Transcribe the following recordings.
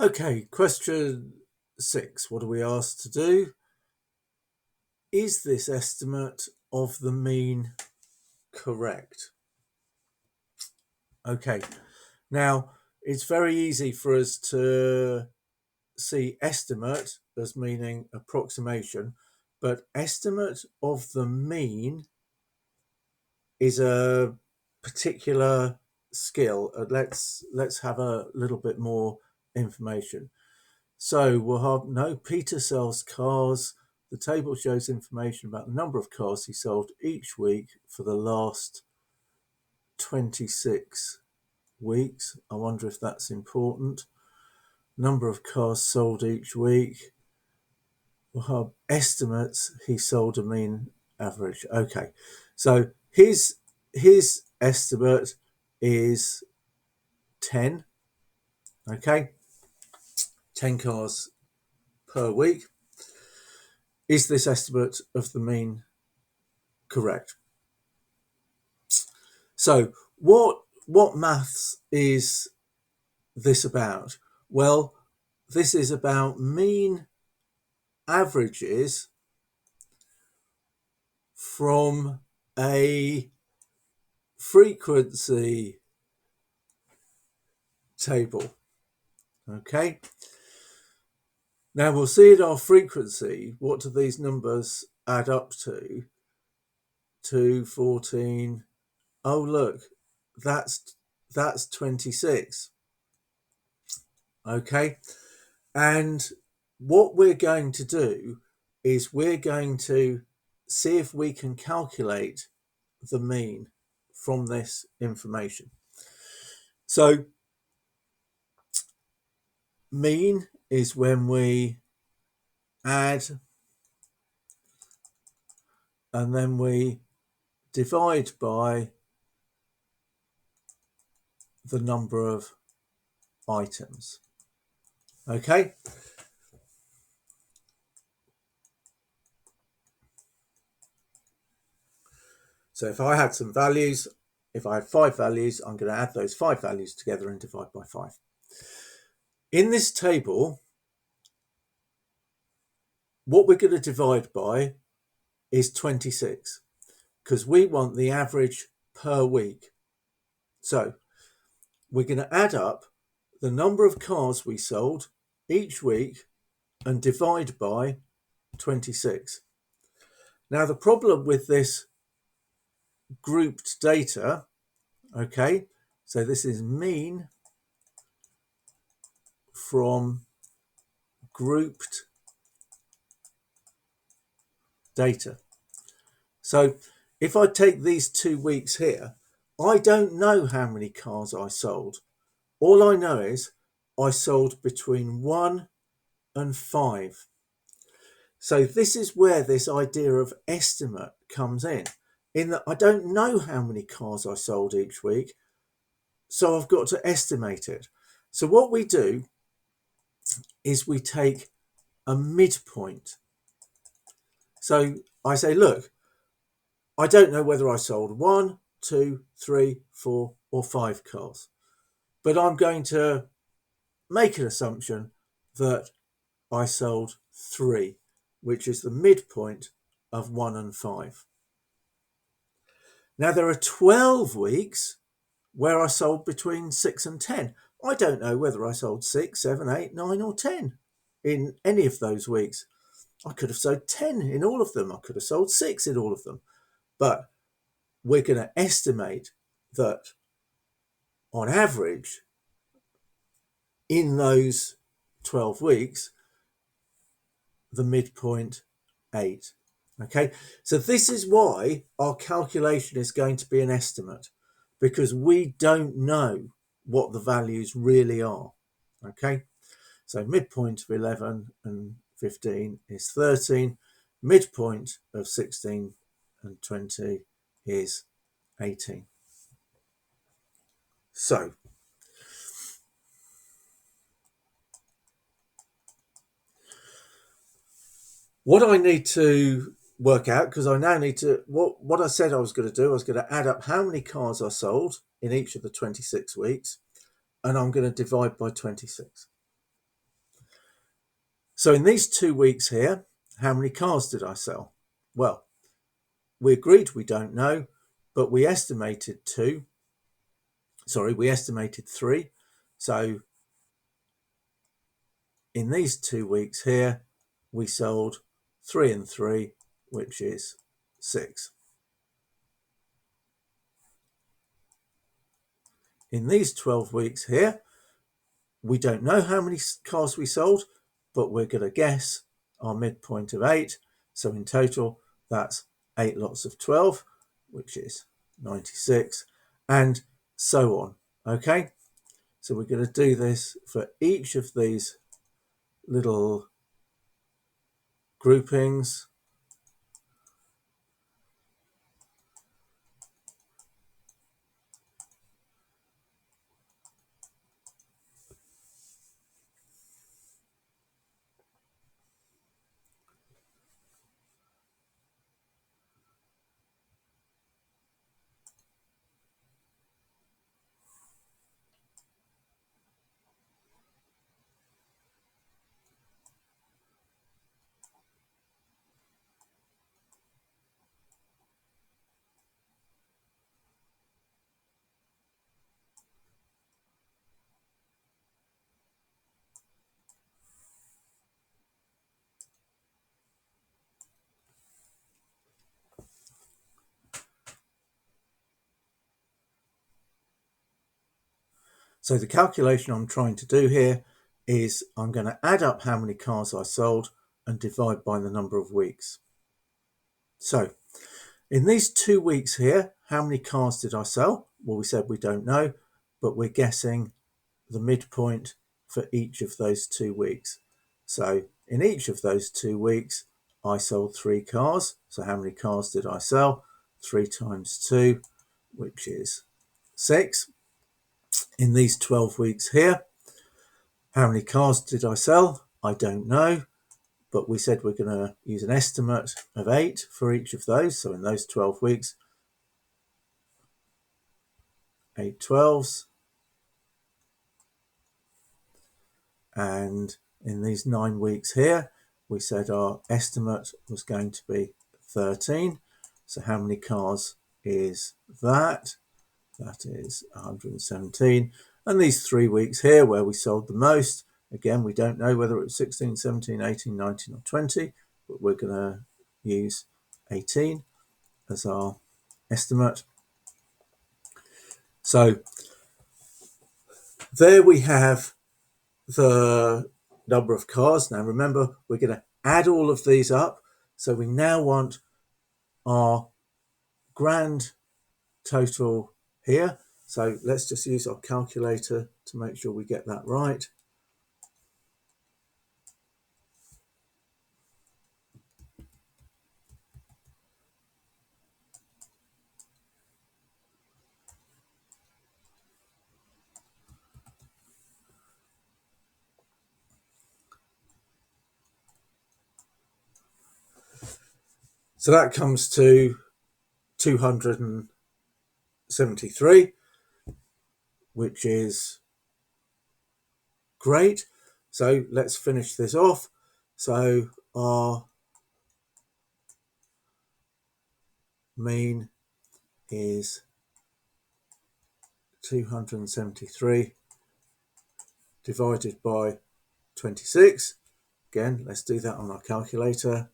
Okay, question 6. What are we asked to do? Is this estimate of the mean correct? Okay, now it's very easy for us to see estimate as meaning approximation, but estimate of the mean is a particular skill. Let's have a little bit more information. So we'll have no Peter sells cars. The table shows information about the number of cars he sold each week for the last 26 weeks. I wonder if that's important. Number of cars sold each week. We'll have estimates. He sold a mean average. Okay, so his estimate is 10. Okay, 10 cars per week. Is this estimate of the mean correct? So what maths is this about? Well, this is about mean averages from a frequency table. Okay. Now we'll see at our frequency, what do these numbers add up to? 2, 14. Oh, look, that's 26. Okay. And what we're going to do is we're going to see if we can calculate the mean from this information. So mean is when we add and then we divide by the number of items. Okay. So if I had some values, if I had 5 values, I'm going to add those 5 values together and divide by 5. In this table, what we're going to divide by is 26 because we want the average per week. So we're going to add up the number of cars we sold each week and divide by 26. Now the problem with this grouped data, okay, so this is mean from grouped data. So if I take these 2 weeks here, I don't know how many cars I sold. All I know is I sold between 1 and 5. So this is where this idea of estimate comes in that I don't know how many cars I sold each week, so I've got to estimate it. So what we do is we take a midpoint. So I say, look, I don't know whether I sold 1, 2, 3, 4, or 5 cars, but I'm going to make an assumption that I sold 3, which is the midpoint of 1 and 5. Now there are 12 weeks where I sold between 6 and 10. I don't know whether I sold 6, 7, 8, 9, or 10 in any of those weeks. I could have sold 10 in all of them. I could have sold 6 in all of them. But we're going to estimate that on average in those 12 weeks, the midpoint 8. Okay, so this is why our calculation is going to be an estimate, because we don't know what the values really are. Okay, so midpoint of 11 and 15 is 13, midpoint of 16 and 20 is 18. So what I need to work out, because I now need to, what I said I was going to do, I was going to add up how many cars I sold in each of the 26 weeks, and I'm going to divide by 26. So in these 2 weeks here, how many cars did I sell? Well, we agreed we don't know, but we estimated three. So in these 2 weeks here, we sold 3 and 3, which is 6. In these 12 weeks here, we don't know how many cars we sold, but we're going to guess our midpoint of 8. So in total, that's 8 lots of 12, which is 96, and so on. Okay, so we're going to do this for each of these little groupings. So the calculation I'm trying to do here is I'm going to add up how many cars I sold and divide by the number of weeks. So in these 2 weeks here, how many cars did I sell? Well, we said we don't know, but we're guessing the midpoint for each of those 2 weeks. So in each of those 2 weeks, I sold 3 cars. So how many cars did I sell? 3 times 2, which is 6. In these 12 weeks here, how many cars did I sell? I don't know, but we said we're going to use an estimate of 8 for each of those. So in those 12 weeks, 8 12s. And in these 9 weeks here, we said our estimate was going to be 13. So how many cars is that? That is 117. And these 3 weeks here where we sold the most, again, we don't know whether it was 16, 17, 18, 19 or 20, but we're going to use 18 as our estimate. So there we have the number of cars. Now remember, we're going to add all of these up. So we now want our grand total here. So let's just use our calculator to make sure we get that right. So that comes to 273, which is great. So let's finish this off. So our mean is 273 divided by 26. Again, let's do that on our calculator.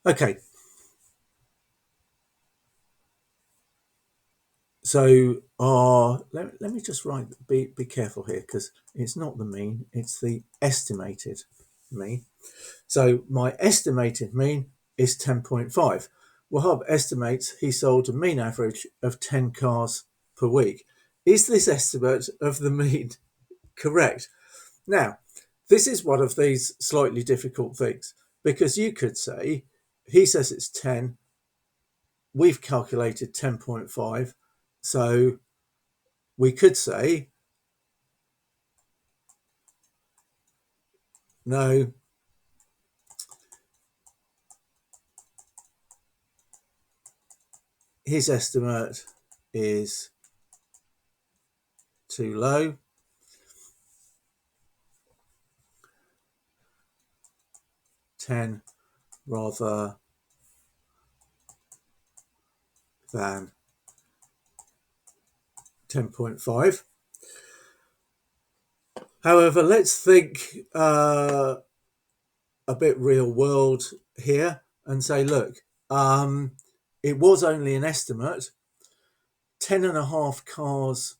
Okay. So let me just write, be careful here, because it's not the mean, it's the estimated mean. So my estimated mean is 10.5. Wahab estimates he sold a mean average of 10 cars per week. Is this estimate of the mean correct? Now, this is one of these slightly difficult things, because you could say, he says it's 10, we've calculated 10.5, so we could say no, his estimate is too low. $10 rather than 10.5. However, let's think a bit real world here and say, look, it was only an estimate. 10.5 cars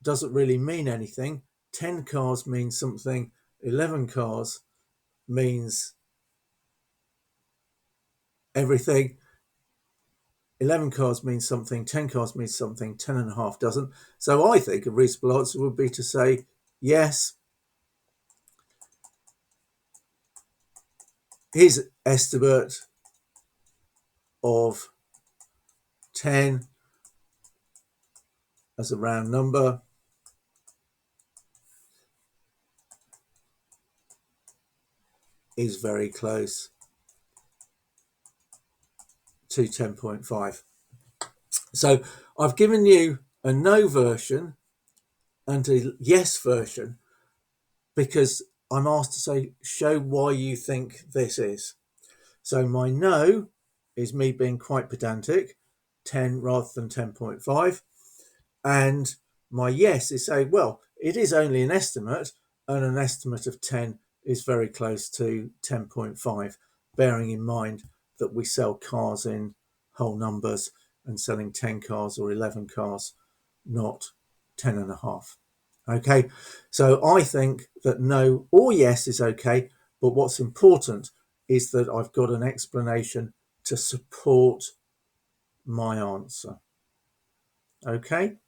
doesn't really mean anything. 10 cars means something. 11 cars means everything. 11 cars means something. 10 cars means something. 10.5 doesn't. So I think a reasonable answer would be to say, yes, his estimate of 10 as a round number is very close to 10.5. So I've given you a no version and a yes version because I'm asked to say, show why you think this is. So my no is me being quite pedantic, 10 rather than 10.5. And my yes is saying, well, it is only an estimate, and an estimate of 10 is very close to 10.5, bearing in mind that we sell cars in whole numbers and selling 10 cars or 11 cars, not 10.5. Okay, so I think that no or yes is okay, but what's important is that I've got an explanation to support my answer. Okay.